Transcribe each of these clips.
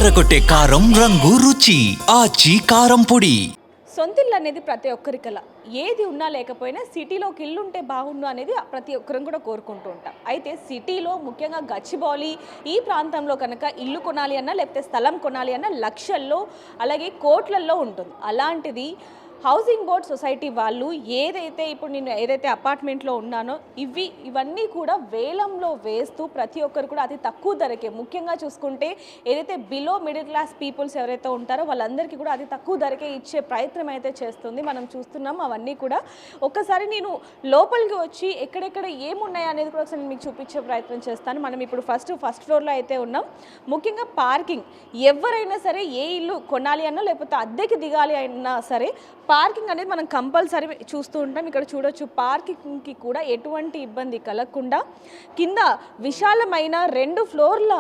అదరగొట్టే కారం రంగు రుచి ఆచి కారం పొడి. సొంతిల్లు అనేది ప్రతి ఒక్కరి కల. ఏది ఉన్నా లేకపోయినా సిటీలోకి ఇల్లు ఉంటే బాగుండు అనేది ప్రతి ఒక్కరం కూడా కోరుకుంటూ ఉంటాం. అయితే సిటీలో ముఖ్యంగా గచ్చిబౌలి ఈ ప్రాంతంలో కనుక ఇల్లు కొనాలి అన్నా లేకపోతే స్థలం కొనాలి అన్నా లక్షల్లో అలాగే కోట్లల్లో ఉంటుంది. అలాంటిది హౌసింగ్ బోర్డ్ సొసైటీ వాళ్ళు ఏదైతే ఇప్పుడు నేను ఏదైతే అపార్ట్మెంట్లో ఉన్నానో ఇవన్నీ కూడా వేలంలో వేస్తూ ప్రతి ఒక్కరు కూడా అతి తక్కువ ధరకే, ముఖ్యంగా చూసుకుంటే ఏదైతే బిలో మిడిల్ క్లాస్ పీపుల్స్ ఎవరైతే ఉంటారో వాళ్ళందరికీ కూడా అతి తక్కువ ధరకే ఇచ్చే ప్రయత్నం అయితే చేస్తుంది. మనం చూస్తున్నాం అవన్నీ కూడా. ఒక్కసారి నేను లోపలికి వచ్చి ఎక్కడెక్కడ ఏమున్నాయి అనేది కూడా ఒకసారి మీకు చూపించే ప్రయత్నం చేస్తాను. మనం ఇప్పుడు ఫస్ట్ ఫ్లోర్లో అయితే ఉన్నాం. ముఖ్యంగా పార్కింగ్, ఎవరైనా సరే ఏ ఇల్లు కొనాలి అన్నా లేకపోతే అద్దెకి దిగాలి అయినా సరే పార్కింగ్ అనేది మనం కంపల్సరీ చూస్తూ ఉంటాం. ఇక్కడ చూడొచ్చు, పార్కింగ్కి కూడా ఎటువంటి ఇబ్బంది కలగకుండా కింద విశాలమైన 2 ఫ్లోర్ల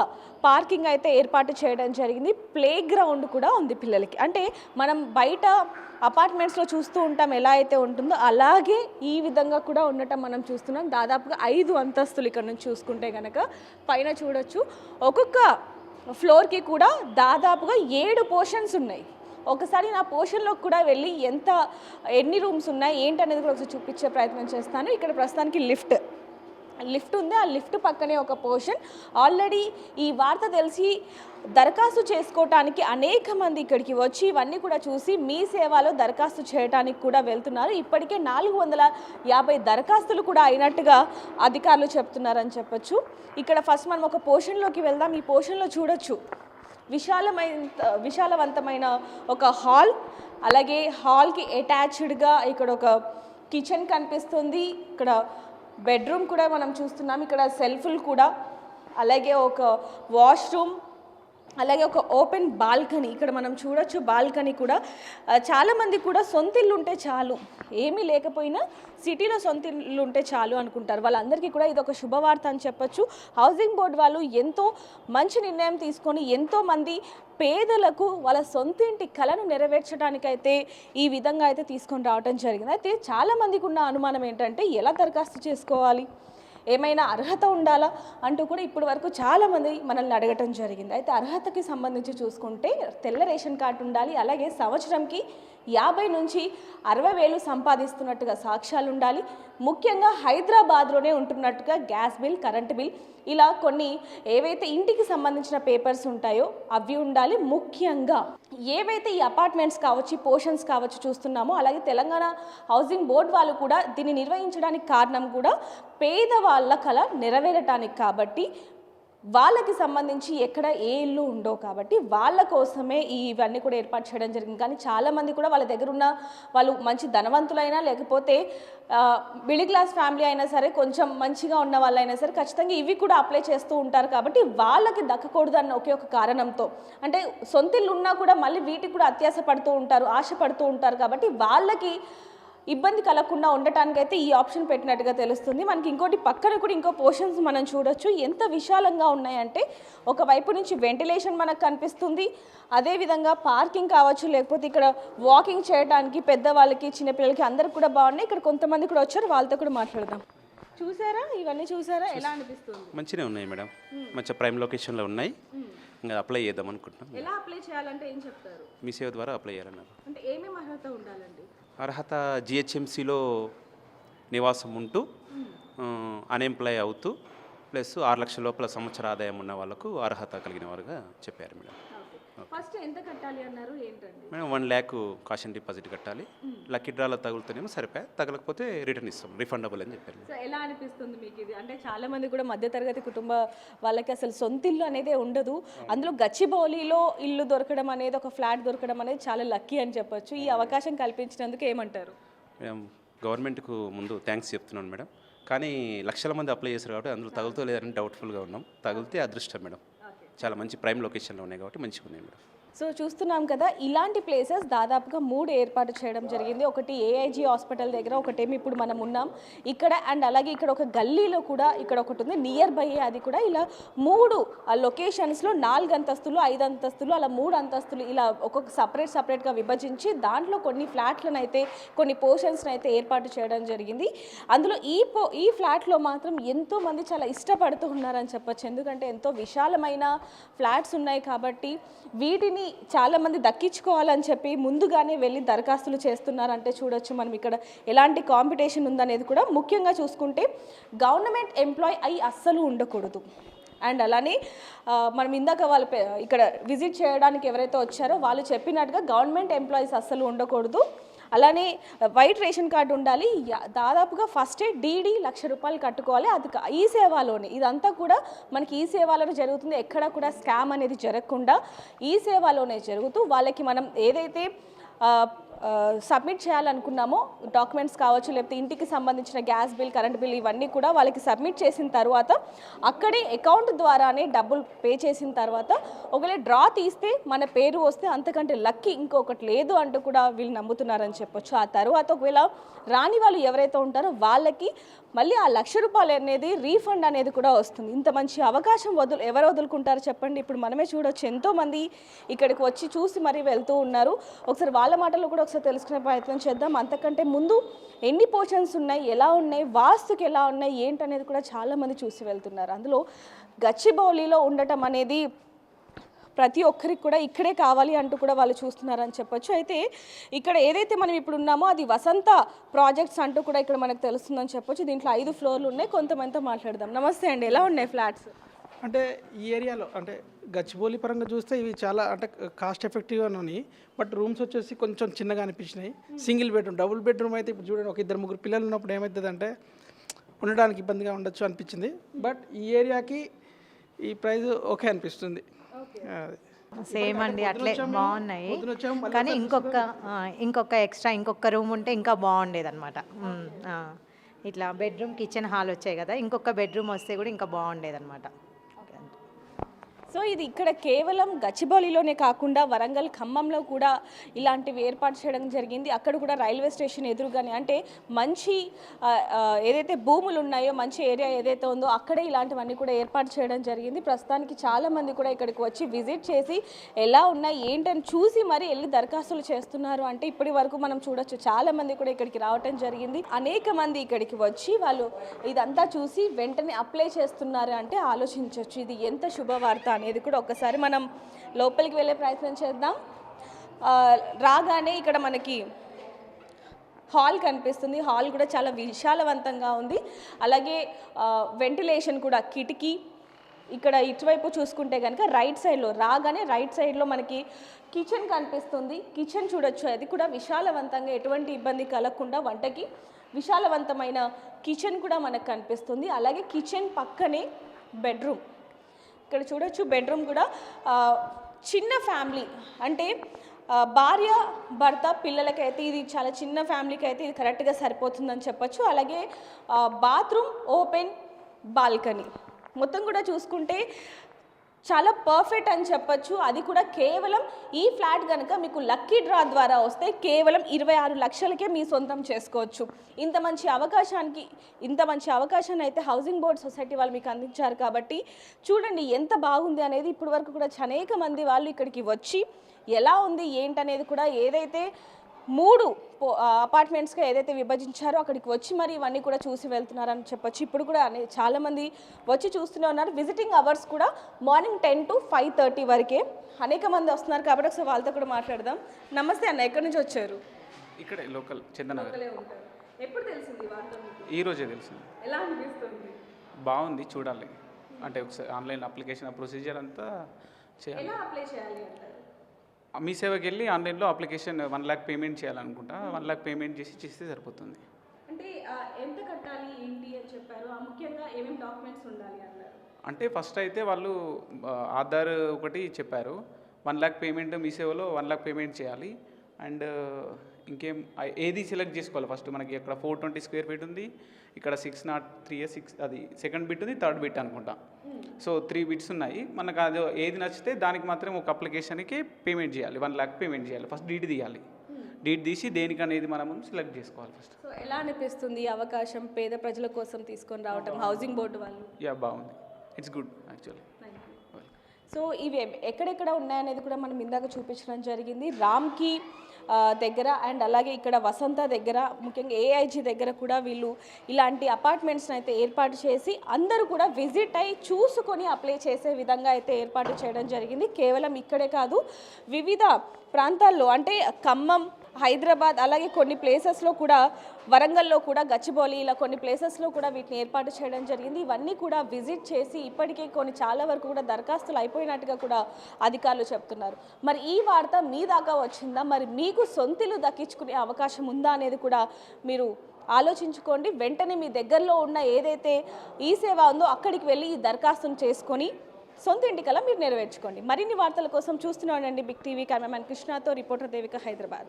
పార్కింగ్ అయితే ఏర్పాటు చేయడం జరిగింది. ప్లే గ్రౌండ్ కూడా ఉంది పిల్లలకి. అంటే మనం బయట అపార్ట్మెంట్స్లో చూస్తూ ఉంటాం ఎలా అయితే ఉంటుందో అలాగే ఈ విధంగా కూడా ఉండటం మనం చూస్తున్నాం. దాదాపుగా 5 అంతస్తులు ఇక్కడ నుంచి చూసుకుంటే కనుక పైన చూడొచ్చు. ఒక్కొక్క ఫ్లోర్కి కూడా దాదాపుగా 7 పోర్షన్స్ ఉన్నాయి. ఒకసారి నా పోర్షన్లోకి కూడా వెళ్ళి ఎన్ని రూమ్స్ ఉన్నాయి ఏంటనేది కూడా ఒకసారి చూపించే ప్రయత్నం చేస్తాను. ఇక్కడ ప్రస్తుతానికి లిఫ్ట్ ఉంది. ఆ లిఫ్ట్ పక్కనే ఒక పోర్షన్. ఆల్రెడీ ఈ వార్త తెలిసి దరఖాస్తు చేసుకోవటానికి అనేక మంది ఇక్కడికి వచ్చి ఇవన్నీ కూడా చూసి మీ సేవలో దరఖాస్తు చేయడానికి కూడా వెళ్తున్నారు. ఇప్పటికే 450 దరఖాస్తులు కూడా అయినట్టుగా అధికారులు చెప్తున్నారని చెప్పొచ్చు. ఇక్కడ ఫస్ట్ మనం ఒక పోర్షన్లోకి వెళ్దాం. ఈ పోర్షన్లో చూడొచ్చు విశాలవంతమైన ఒక హాల్, అలాగే హాల్కి అటాచ్డ్గా ఇక్కడ ఒక కిచెన్ కనిపిస్తుంది. ఇక్కడ బెడ్రూమ్ కూడా మనం చూస్తున్నాం. ఇక్కడ సెల్ఫ్లు కూడా, అలాగే ఒక వాష్రూమ్, అలాగే ఒక ఓపెన్ బాల్కనీ ఇక్కడ మనం చూడొచ్చు. బాల్కనీ కూడా చాలామంది కూడా సొంతిల్లు ఉంటే చాలు, ఏమీ లేకపోయినా సిటీలో సొంతిల్లు ఉంటే చాలు అనుకుంటారు. వాళ్ళందరికీ కూడా ఇది ఒక శుభవార్త అని చెప్పొచ్చు. హౌసింగ్ బోర్డ్ వాళ్ళు ఎంతో మంచి నిర్ణయం తీసుకొని ఎంతోమంది పేదలకు వాళ్ళ సొంతింటి కలను నెరవేర్చడానికైతే ఈ విధంగా అయితే తీసుకొని రావడం జరిగింది. అయితే చాలామందికి ఉన్న అనుమానం ఏంటంటే ఎలా దరఖాస్తు చేసుకోవాలి, ఏమైనా అర్హత ఉండాలా అంటూ కూడా ఇప్పటి వరకు చాలామంది మనల్ని అడగటం జరిగింది. అయితే అర్హతకి సంబంధించి చూసుకుంటే తెల్ల రేషన్ కార్డు ఉండాలి, అలాగే సంవత్సరంకి 50 నుంచి 60 వేలు సంపాదిస్తున్నట్టుగా సాక్ష్యాలు ఉండాలి, ముఖ్యంగా హైదరాబాద్లోనే ఉంటున్నట్టుగా గ్యాస్ బిల్, కరెంటు బిల్, ఇలా కొన్ని ఏవైతే ఇంటికి సంబంధించిన పేపర్స్ ఉంటాయో అవి ఉండాలి. ముఖ్యంగా ఏవైతే ఈ అపార్ట్మెంట్స్ కావచ్చు, ఈ పోర్షన్స్ కావచ్చు చూస్తున్నామో, అలాగే తెలంగాణ హౌసింగ్ బోర్డ్ వాళ్ళు కూడా దీన్ని నిర్వహించడానికి కారణం కూడా పేదవాళ్ళ కళ నెరవేరటానికి కాబట్టి, వాళ్ళకి సంబంధించి ఎక్కడ ఏ ఇల్లు ఉండవు కాబట్టి వాళ్ళ కోసమే ఇవన్నీ కూడా ఏర్పాటు చేయడం జరిగింది. కానీ చాలామంది కూడా వాళ్ళ దగ్గర ఉన్న వాళ్ళు మంచి ధనవంతులైనా లేకపోతే మిడిల్ క్లాస్ ఫ్యామిలీ అయినా సరే, కొంచెం మంచిగా ఉన్న వాళ్ళైనా సరే ఖచ్చితంగా ఇవి కూడా అప్లై చేస్తూ ఉంటారు. కాబట్టి వాళ్ళకి దక్కకూడదు అన్న ఒకే ఒక కారణంతో, అంటే సొంతిల్లు ఉన్నా కూడా మళ్ళీ వీటికి కూడా అత్యాశ పడుతూ ఉంటారు, ఆశపడుతూ ఉంటారు. కాబట్టి వాళ్ళకి ఇబ్బంది కలగకుండా ఉండటానికైతే ఈ ఆప్షన్ పెట్టినట్టుగా తెలుస్తుంది. మనకి ఇంకోటి పక్కన కూడా ఇంకో పోర్షన్స్ మనం చూడొచ్చు. ఎంత విశాలంగా ఉన్నాయంటే ఒకవైపు నుంచి వెంటిలేషన్ మనకు కనిపిస్తుంది, అదేవిధంగా పార్కింగ్ కావచ్చు, లేకపోతే ఇక్కడ వాకింగ్ చేయడానికి పెద్దవాళ్ళకి చిన్నపిల్లలకి అందరికి కూడా బాగున్నాయి. ఇక్కడ కొంతమంది కూడా వచ్చారు, వాళ్ళతో కూడా మాట్లాడదాం. చూసారా, ఇవన్నీ చూసారా, ఎలా అనిపిస్తుంది? మంచిగా ఉన్నాయి మేడం, మంచి ప్రైమ్ లొకేషన్లో ఉన్నాయి. ఇంకా అప్లై చేద్దాం అనుకుంటున్నాం. ఎలా అప్లై చేయాలంటే ఏం చెప్తారు? మీ సేవ ద్వారా అప్లై చేయాలన్నారు. అంటే ఏమేమి అర్హత ఉండాలండి? అర్హత జిహెచ్ఎంసీలో నివాసం ఉంటూ అన్ఎంప్లాయ్ అవుతూ ప్లస్ 6 లక్షల లోపల సంవత్సర ఆదాయం ఉన్న వాళ్ళకు అర్హత కలిగిన వారుగా చెప్పారు మేడం. ఫస్ట్ ఎంత కట్టాలి అన్నారు, ఏంటండి? మేడం 1 lakh కాషన్ డిపాజిట్ కట్టాలి. లక్కీ డ్రాలో తగులుతూనేమో సరిపోయా, తగలకపోతే రిటర్న్ ఇస్తాం, రిఫండబుల్ అని చెప్పారు. సో ఎలా అనిపిస్తుంది మీకు ఇది? అంటే చాలామంది కూడా మధ్యతరగతి కుటుంబ వాళ్ళకి అసలు సొంత ఇల్లు అనేది ఉండదు. అందులో గచ్చిబౌలిలో ఇల్లు దొరకడం అనేది, ఒక ఫ్లాట్ దొరకడం అనేది చాలా లక్కీ అని చెప్పొచ్చు. ఈ అవకాశం కల్పించినందుకు ఏమంటారు? మేడం గవర్నమెంట్కు ముందు థ్యాంక్స్ చెప్తున్నాను మేడం. కానీ లక్షల మంది అప్లై చేశారు కాబట్టి అందులో తగులుతో లేదని డౌట్ఫుల్గా ఉన్నాం. తగిలితే అదృష్టం మేడం. చాలా మంచి ప్రైమ్ లొకేషన్లో ఉన్నాయి కాబట్టి మంచిగా ఉన్నాయి మేడం. సో చూస్తున్నాం కదా, ఇలాంటి ప్లేసెస్ దాదాపుగా 3 ఏర్పాటు చేయడం జరిగింది. ఒకటి ఏఐజీ హాస్పిటల్ దగ్గర, ఒకటేమి ఇప్పుడు మనం ఉన్నాం ఇక్కడ, అండ్ అలాగే ఇక్కడ ఒక గల్లీలో కూడా ఇక్కడ ఒకటి ఉంది నియర్ బై. అది కూడా ఇలా 3 లొకేషన్స్లో 4 అంతస్తులు, 5 అంతస్తులు, అలా 3 అంతస్తులు ఇలా ఒక్కొక్క సపరేట్గా విభజించి దాంట్లో కొన్ని ఫ్లాట్లను అయితే, కొన్ని పోర్షన్స్ని అయితే ఏర్పాటు చేయడం జరిగింది. అందులో ఈ ఫ్లాట్లో మాత్రం ఎంతోమంది చాలా ఇష్టపడుతూ ఉన్నారని చెప్పొచ్చు. ఎందుకంటే ఎంతో విశాలమైన ఫ్లాట్స్ ఉన్నాయి కాబట్టి వీటిని చాలామంది దక్కించుకోవాలని చెప్పి ముందుగానే వెళ్ళి దరఖాస్తులు చేస్తున్నారంటే చూడొచ్చు మనం ఇక్కడ ఎలాంటి కాంపిటీషన్ ఉందనేది. కూడా ముఖ్యంగా చూసుకుంటే గవర్నమెంట్ ఎంప్లాయ్ అయి అస్సలు ఉండకూడదు. అండ్ అలానే మనం ఇందాక వాళ్ళు ఇక్కడ విజిట్ చేయడానికి ఎవరైతే వచ్చారో వాళ్ళు చెప్పినట్టుగా గవర్నమెంట్ ఎంప్లాయీస్ అస్సలు ఉండకూడదు. అలానే వైట్ రేషన్ కార్డు ఉండాలి. దాదాపుగా ఫస్టే డీడీ ₹1,00,000 కట్టుకోవాలి. అది ఈ సేవలోనే, ఇదంతా కూడా మనకి ఈ సేవలోనే జరుగుతుంది. ఎక్కడ కూడా స్కామ్ అనేది జరగకుండా ఈ సేవలోనే జరుగుతూ వాళ్ళకి మనం ఏదైతే సబ్మిట్ చేయాలనుకున్నామో డాక్యుమెంట్స్ కావచ్చు, లేకపోతే ఇంటికి సంబంధించిన గ్యాస్ బిల్, కరెంట్ బిల్, ఇవన్నీ కూడా వాళ్ళకి సబ్మిట్ చేసిన తర్వాత అక్కడే అకౌంట్ ద్వారానే డబ్బులు పే చేసిన తర్వాత ఒకవేళ డ్రా తీస్తే మన పేరు వస్తే అంతకంటే లక్కీ ఇంకొకటి లేదు అంటూ కూడా వీళ్ళు నమ్ముతున్నారని చెప్పొచ్చు. ఆ తర్వాత ఒకవేళ రాని వాళ్ళు ఎవరైతే ఉంటారో వాళ్ళకి మళ్ళీ ఆ ₹1,00,000 అనేది రీఫండ్ అనేది కూడా వస్తుంది. ఇంత మంచి అవకాశం ఎవరు వదులుకుంటారు చెప్పండి? ఇప్పుడు మనమే చూడొచ్చు, ఎంతోమంది ఇక్కడికి వచ్చి చూసి మరీ వెళ్తూ ఉన్నారు. ఒకసారి వాళ్ళ మాటల్లో కూడా ఒకసారి తెలుసుకునే ప్రయత్నం చేద్దాం. అంతకంటే ముందు ఎన్ని పోర్షన్స్ ఉన్నాయి, ఎలా ఉన్నాయి, వాస్తుకి ఎలా ఉన్నాయి, ఏంటనేది కూడా చాలామంది చూసి వెళ్తున్నారు. అందులో గచ్చిబౌలిలో ఉండటం అనేది ప్రతి ఒక్కరికి కూడా ఇక్కడే కావాలి అంటూ కూడా వాళ్ళు చూస్తున్నారని చెప్పొచ్చు. అయితే ఇక్కడ ఏదైతే మనం ఇప్పుడు ఉన్నామో అది వసంత ప్రాజెక్ట్స్ అంటూ కూడా ఇక్కడ మనకు తెలుస్తుందని చెప్పొచ్చు. దీంట్లో 5 ఫ్లోర్లు ఉన్నాయి. కొంతమందితో మాట్లాడదాం. నమస్తే అండి, ఎలా ఉన్నాయి ఫ్లాట్స్? అంటే ఈ ఏరియాలో అంటే గచ్చిబౌలి పరంగా చూస్తే ఇవి చాలా అంటే కాస్ట్ ఎఫెక్టివ్గా ఉన్నాయి. బట్ రూమ్స్ వచ్చేసి కొంచెం చిన్నగా అనిపించినాయి. సింగిల్ బెడ్రూమ్, డబుల్ బెడ్రూమ్ అయితే ఇప్పుడు చూడండి, ఒక 2-3 పిల్లలు ఉన్నప్పుడు ఏమవుతుందంటే ఉండడానికి ఇబ్బందిగా ఉండొచ్చు అనిపించింది. బట్ ఈ ఏరియాకి ఈ ప్రైస్ ఓకే అనిపిస్తుంది. సేమ్ అండి, అట్లే బాగున్నాయి. కానీ ఇంకొక ఎక్స్ట్రా ఇంకొక రూమ్ ఉంటే ఇంకా బాగుండేది అనమాట. ఇట్లా బెడ్రూమ్, కిచెన్, హాల్ వచ్చాయి కదా, ఇంకొక బెడ్రూమ్ వస్తే కూడా ఇంకా బాగుండేది అనమాట. సో ఇది ఇక్కడ కేవలం గచ్చిబౌలిలోనే కాకుండా వరంగల్, ఖమ్మంలో కూడా ఇలాంటివి ఏర్పాటు చేయడం జరిగింది. అక్కడ కూడా రైల్వే స్టేషన్ ఎదురుగానే, అంటే మంచి ఏదైతే భూములు ఉన్నాయో, మంచి ఏరియా ఏదైతే ఉందో అక్కడే ఇలాంటివన్నీ కూడా ఏర్పాటు చేయడం జరిగింది. ప్రస్తుతానికి చాలామంది కూడా ఇక్కడికి వచ్చి విజిట్ చేసి ఎలా ఉన్నాయి ఏంటని చూసి మరి వెళ్ళి దరఖాస్తులు చేస్తున్నారు. అంటే ఇప్పటి వరకు మనం చూడొచ్చు చాలామంది కూడా ఇక్కడికి రావటం జరిగింది. అనేక మంది ఇక్కడికి వచ్చి వాళ్ళు ఇదంతా చూసి వెంటనే అప్లై చేస్తున్నారు. అంటే ఆలోచించవచ్చు ఇది ఎంత శుభవార్త అనేది కూడా. ఒక్కసారి మనం లోపలికి వెళ్ళే ప్రయత్నం చేద్దాం. రాగానే ఇక్కడ మనకి హాల్ కనిపిస్తుంది. హాల్ కూడా చాలా విశాలవంతంగా ఉంది. అలాగే వెంటిలేషన్ కూడా, కిటికీ ఇక్కడ ఇటువైపు చూసుకుంటే కనుక రైట్ సైడ్లో రాగానే రైట్ సైడ్లో మనకి కిచెన్ కనిపిస్తుంది. కిచెన్ చూడొచ్చు, అది కూడా విశాలవంతంగా ఎటువంటి ఇబ్బంది కలగకుండా వంటకి విశాలవంతమైన కిచెన్ కూడా మనకు కనిపిస్తుంది. అలాగే కిచెన్ పక్కనే బెడ్రూమ్, ఇక్కడ చూడొచ్చు. బెడ్రూమ్ కూడా చిన్న ఫ్యామిలీ, అంటే భార్య, భర్త, పిల్లలకైతే ఇది చాలా చిన్న ఫ్యామిలీకి అయితే ఇది కరెక్ట్గా సరిపోతుందని చెప్పొచ్చు. అలాగే బాత్రూమ్, ఓపెన్ బాల్కనీ మొత్తం కూడా చూసుకుంటే చాలా పర్ఫెక్ట్ అని చెప్పొచ్చు. అది కూడా కేవలం ఈ ఫ్లాట్ కనుక మీకు లక్కీ డ్రా ద్వారా వస్తే కేవలం 26 లక్షలకే మీ సొంతం చేసుకోవచ్చు. ఇంత మంచి అవకాశాన్ని అయితే హౌసింగ్ బోర్డ్ సొసైటీ వాళ్ళు మీకు అందించారు. కాబట్టి చూడండి ఎంత బాగుంది అనేది. ఇప్పటి వరకు కూడా అనేక మంది వాళ్ళు ఇక్కడికి వచ్చి ఎలా ఉంది ఏంటనేది కూడా, ఏదైతే 3 అపార్ట్మెంట్స్గా ఏదైతే విభజించారో అక్కడికి వచ్చి మరి ఇవన్నీ కూడా చూసి వెళ్తున్నారని చెప్పొచ్చు. ఇప్పుడు కూడా చాలామంది వచ్చి చూస్తూనే ఉన్నారు. విజిటింగ్ అవర్స్ కూడా మార్నింగ్ 10 to 5:30 వరకే. అనేక మంది వస్తున్నారు కాబట్టి ఒకసారి వాళ్ళతో కూడా మాట్లాడదాం. నమస్తే అన్న, ఎక్కడి నుంచి వచ్చారు? ఇక్కడే లోకల్ చందనగర్. ఎప్పుడు తెలిసింది వార్త? ఈరోజే తెలిసింది. ఎలా అనిపిస్తుంది? బాగుంది, చూడాలి. అంటే ఒకసారి ఆన్లైన్ అప్లికేషన్ ప్రొసీజర్ అంతా చేయాలి. ఎలా అప్లై చేయాలి అంటారు? మీ సేవకి వెళ్ళి ఆన్లైన్లో అప్లికేషన్ 1 lakh పేమెంట్ చేయాలనుకుంటా. 1 lakh పేమెంట్ చేస్తే సరిపోతుంది. అంటే ఎంత కట్టాలి ఏంటి అని చెప్పారు? ముఖ్యంగా ఏమేమి డాక్యుమెంట్స్ ఉండాలి అన్నారు? అంటే ఫస్ట్ అయితే వాళ్ళు ఆధార్ ఒకటి చెప్పారు. 1 lakh పేమెంట్ మీ సేవలో 1 lakh పేమెంట్ చేయాలి. అండ్ ఇంకేం ఏది సెలెక్ట్ చేసుకోవాలి ఫస్ట్. మనకి ఇక్కడ 420 స్క్వేర్ ఫీట్ ఉంది, ఇక్కడ 603 అది సెకండ్ బిట్ ఉంది, థర్డ్ బిట్ అనుకుంటా. సో 3 బిట్స్ ఉన్నాయి. మనకు అది ఏది నచ్చితే దానికి మాత్రం ఒక అప్లికేషన్కి పేమెంట్ చేయాలి, 1 lakh పేమెంట్ చేయాలి. ఫస్ట్ డీట్ తీయాలి, డీట్ తీసి దేనికనేది మనం సెలెక్ట్ చేసుకోవాలి ఫస్ట్. సో ఎలా అనిపిస్తుంది ఈ అవకాశం పేద ప్రజల కోసం తీసుకొని రావటం హౌసింగ్ బోర్డు వాళ్ళు? యా బాగుంది, ఇట్స్ గుడ్ యాక్చువల్లీ. సో ఇవి ఎక్కడెక్కడ ఉన్నాయనేది కూడా మనం ఇందాక చూపించడం జరిగింది. రామ్కి దగ్గర అండ్ అలాగే ఇక్కడ వసంత దగ్గర, ముఖ్యంగా ఏఐజీ దగ్గర కూడా వీళ్ళు ఇలాంటి అపార్ట్మెంట్స్ని అయితే ఏర్పాటు చేసి అందరూ కూడా విజిట్ అయ్యి చూసుకొని అప్లై చేసే విధంగా అయితే ఏర్పాటు చేయడం జరిగింది. కేవలం ఇక్కడే కాదు, వివిధ ప్రాంతాల్లో అంటే ఖమ్మం, హైదరాబాద్, అలాగే కొన్ని ప్లేసెస్లో కూడా, వరంగల్లో కూడా, గచ్చిబౌలి, ఇలా కొన్ని ప్లేసెస్లో కూడా వీటిని ఏర్పాటు చేయడం జరిగింది. ఇవన్నీ కూడా విజిట్ చేసి ఇప్పటికే చాలా వరకు కూడా దరఖాస్తులు అయిపోయినట్టుగా కూడా అధికారులు చెప్తున్నారు. మరి ఈ వార్త మీ దాకా వచ్చిందా? మరి మీకు సొంతిల్లు దక్కించుకునే అవకాశం ఉందా అనేది కూడా మీరు ఆలోచించుకోండి. వెంటనే మీ దగ్గరలో ఉన్న ఏదైతే ఈ సేవ ఉందో అక్కడికి వెళ్ళి ఈ దరఖాస్తును చేసుకొని సొంత ఇంటికల్లా మీరు నెరవేర్చుకోండి. మరిన్ని వార్తల కోసం చూస్తూనే ఉండండి బిగ్ టీవీ. కెమెరామెన్ కృష్ణతో రిపోర్టర్ దేవిక, హైదరాబాద్.